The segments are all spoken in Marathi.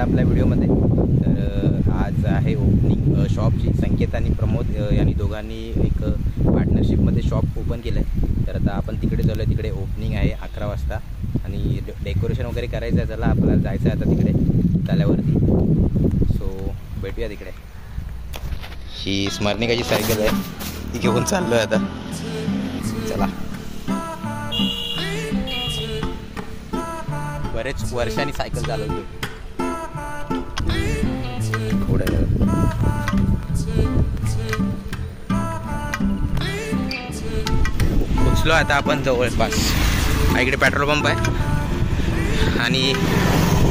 आपल्या व्हिडिओमध्ये. तर आज आहे ओपनिंग शॉपची. संकेत आणि प्रमोद यांनी दोघांनी एक पार्टनरशिपमध्ये शॉप ओपन केलं आहे. तर आता आपण तिकडे चालू आहे. तिकडे ओपनिंग आहे 11 वाजता आणि डेकोरेशन वगैरे करायचं आहे. चला आपल्याला जायचं आहे आता तिकडे झाल्यावरती. सो भेटूया तिकडे. ही स्मरणिकाची सायकल आहे, ती घेऊन चाललो आहे आता. चला. बरेच वर्षांनी सायकल चालवतो. पोचलो आता आपण जवळपास. इकडे पेट्रोल पंप आहे आणि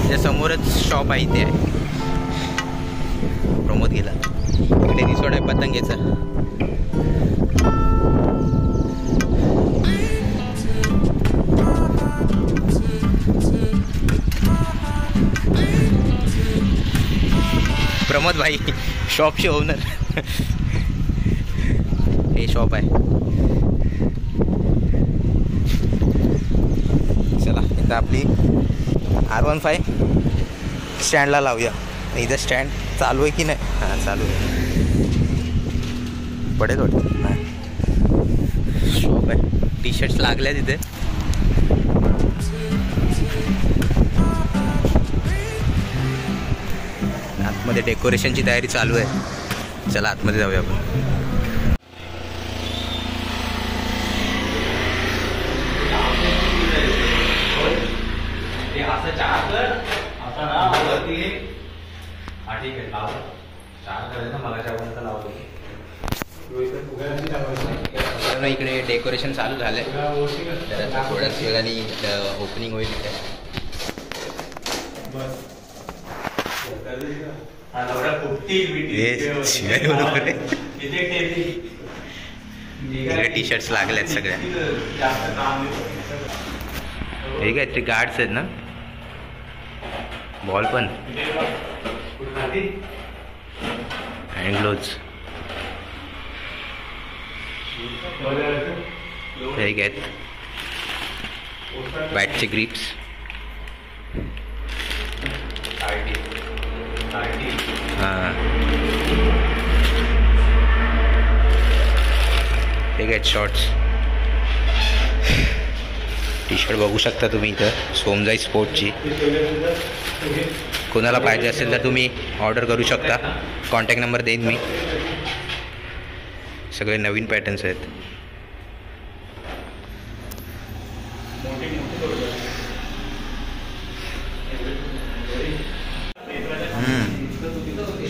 त्या समोरच शॉप आहे. इथे आहे. प्रमोद गेला. इकडे रिसॉर्ट आहे पतंगेचं. प्रमोद भाई शॉपचे ओनर. हे शॉप आहे. चला इथं आपली R15 स्टँडला लावूया. इथं स्टँड चालू आहे की नाही? हां चालू आहे. पडेल वाटतं. नाही शॉप आहे. टी शर्ट्स लागल्या तिथे. आतमध्ये डेकोरेशनची तयारी चालू आहे. चला आतमध्ये जाऊया आपण. इकडे डेकोरेशन चालू झालंय. तर आता थोड्याच वेळाने ओपनिंग होईल. इकडे टी शर्ट्स लागल्यात सगळ्या. हे काय ते गार्ड्स आहेत ना. बॉल पण हँड ग्लोव्ज. हे आहेत बॅटचे ग्रिप्स. हां हे आहेत शॉर्ट्स. टी शर्ट बघू शकता तुम्ही इथं सोमजाई स्पोर्टची. कोणाला पाहिजे असेल तर तुम्ही ऑर्डर करू शकता. कॉन्टॅक्ट नंबर देईन मी. सगळे नवीन पॅटर्न्स आहेत.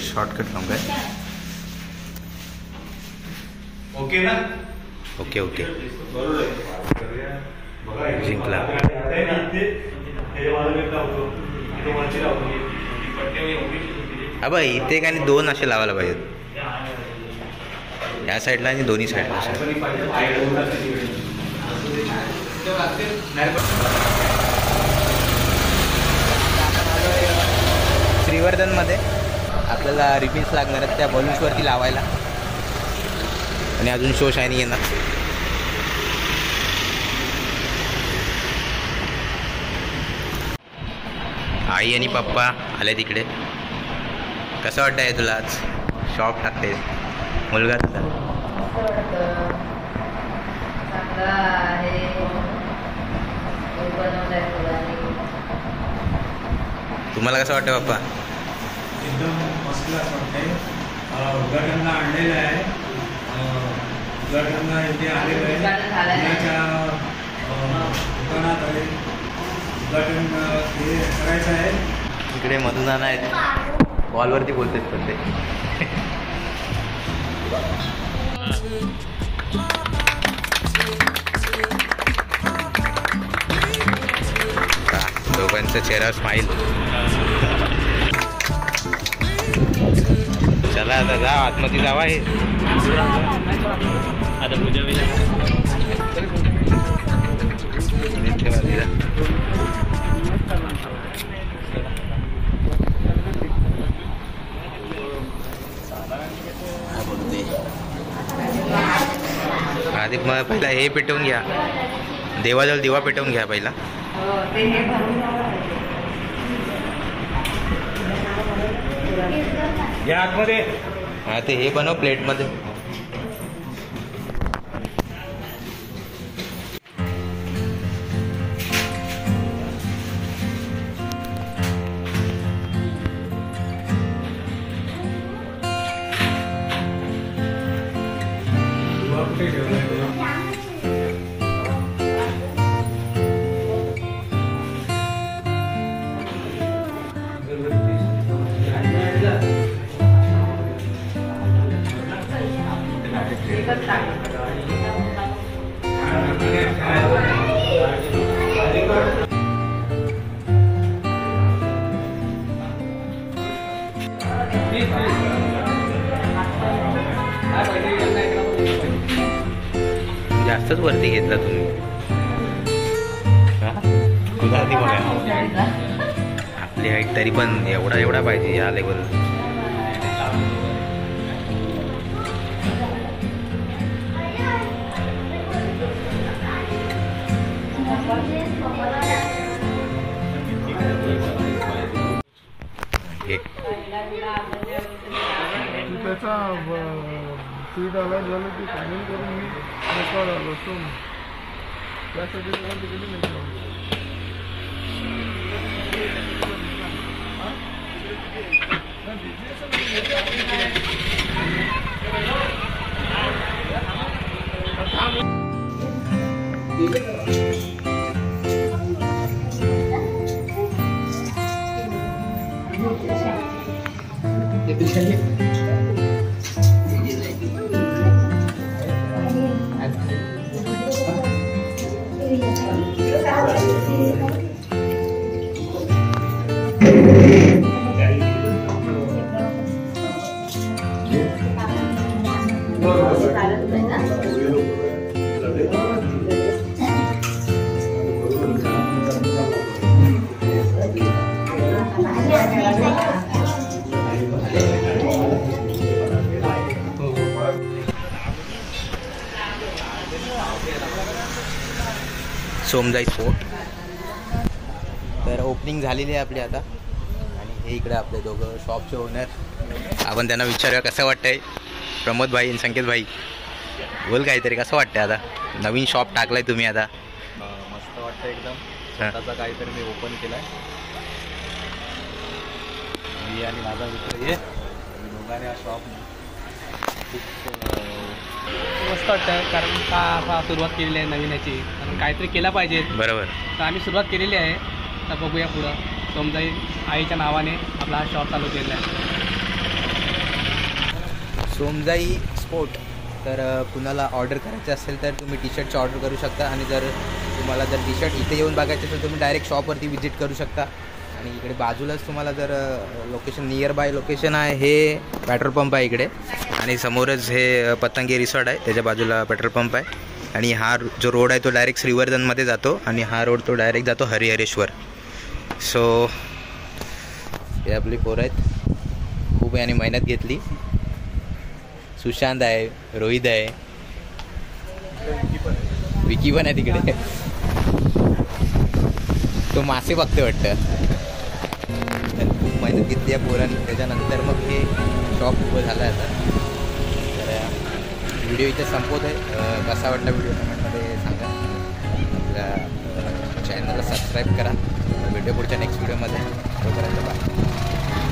शॉर्टकट काम काय. ओके ना. Okay okay. जिंकला. बाई इथे काय दोन असे लावायला पाहिजेत. या साईडला आणि दोन्ही साईडला. श्रीवर्धनमध्ये आपल्याला रिबिन्स लागणार आहेत त्या बलून्सवरती लावायला. आणि अजून शो शायनिंग येणार. आई आणि पप्पा आले तिकडे. कसं वाटतंय तुला आज शॉप टाकते? मुलगा तुझा तुम्हाला कसं वाटतं पप्पा? एकदम मस्त वाटतंय. उद्घाटनला आणलेलं आहे. उद्घाटनला इथे आलेलं आहे. दुकानात आहे. उद्घाटन हे करायचं आहे. इकडे मधुनाना आहेत. बॉलवरती बोलतेच पण ते. दोघांचा चेहरा स्माईल. चला आता जा आतमध्ये जावा. हे आता पूजा आधी मग पहिला हे पेटवून घ्या. देवाजवळ दिवा पेटवून घ्या पहिला. या आतमध्ये हा ते हे बनव प्लेटमध्ये. कुठे ठेवलाय? जास्तच वरती घेतला तुम्ही. तुझा आधी बघा आपली हाईट तरी पण एवढा पाहिजे या लेवल. त्याचा सीट आला झालं की फायनल करून मी रेकॉर्ड आलो सो त्यासाठी तिकडे नाही. सोमजाई स्पोर्ट तर ओपनिंग झालेली आहे आपली आता. आणि हे इकडे आपले दोघं शॉपचे ओनर. आपण त्यांना विचारूया कसं वाटतंय. प्रमोद भाई आणि संकेत भाई बोल काहीतरी कसं वाटतंय आता नवीन शॉप टाकलाय तुम्ही आता. मस्त वाटतं एकदम. स्वतःचा काहीतरी मी ओपन केलाय. मी आणि माझा मित्र ये दोघांनी हा शॉप खूप मस्त वाटतं कारण का सुरुवात केलेली आहे नवीन याची. कारण काहीतरी केला पाहिजे. बरोबर. तर आम्ही सुरुवात केलेली आहे. तर बघूया पुढं. सोमजाई आईच्या नावाने आपला हा शॉप चालू केलेला आहे. सोमजाई स्पोर्ट. तर कुणाला ऑर्डर करायचं असेल तर तुम्ही टी शर्टची ऑर्डर करू शकता. आणि जर तुम्हाला जर टी शर्ट इथे येऊन बघायचं असेल तर तुम्ही डायरेक्ट शॉपवरती व्हिजिट करू शकता. आणि इकडे बाजूलाच तुम्हाला जर लोकेशन नियर बाय लोकेशन आहे. हे पेट्रोल पंप आहे इकडे. आणि समोरच हे पतंगी रिसॉर्ट आहे. त्याच्या बाजूला पेट्रोल पंप आहे. आणि हा जो रोड आहे तो डायरेक्ट श्रीवर्धनमध्ये जातो. आणि हा रोड तो डायरेक्ट जातो हरिहरेश्वर. सो हे आपली पोरं आहेत. खूप याने मेहनत घेतली. सुशांत आहे, रोहित आहे, विकी पण आहे तिकडे. तो मासे बघते वाटतं. खूप मेहनत घेतली या पोरांनी. त्याच्यानंतर मग हे शॉप उभं झालं आहे आता. तर व्हिडिओ इथे संपवत आहे. कसा वाटला व्हिडिओ कमेंटमध्ये सांगा. आपल्या चॅनलला सबस्क्राईब करा. भेटूया पुढच्या नेक्स्ट व्हिडिओमध्ये. तोपर्यंत बाय.